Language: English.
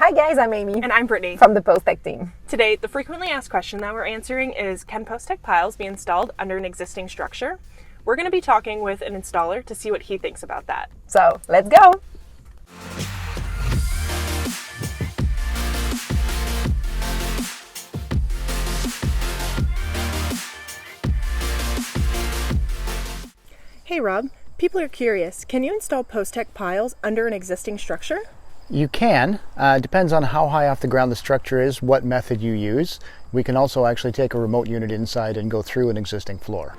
Hi guys, I'm Amy. And I'm Brittany. From the Postech team. Today, the frequently asked question that we're answering is, can Postech piles be installed under an existing structure? We're going to be talking with an installer to see what he thinks about that. So, let's go! Hey Rob, people are curious. Can you install Postech piles under an existing structure? You can. Depends on how high off the ground the structure is, what method you use. We can also actually take a remote unit inside and go through an existing floor.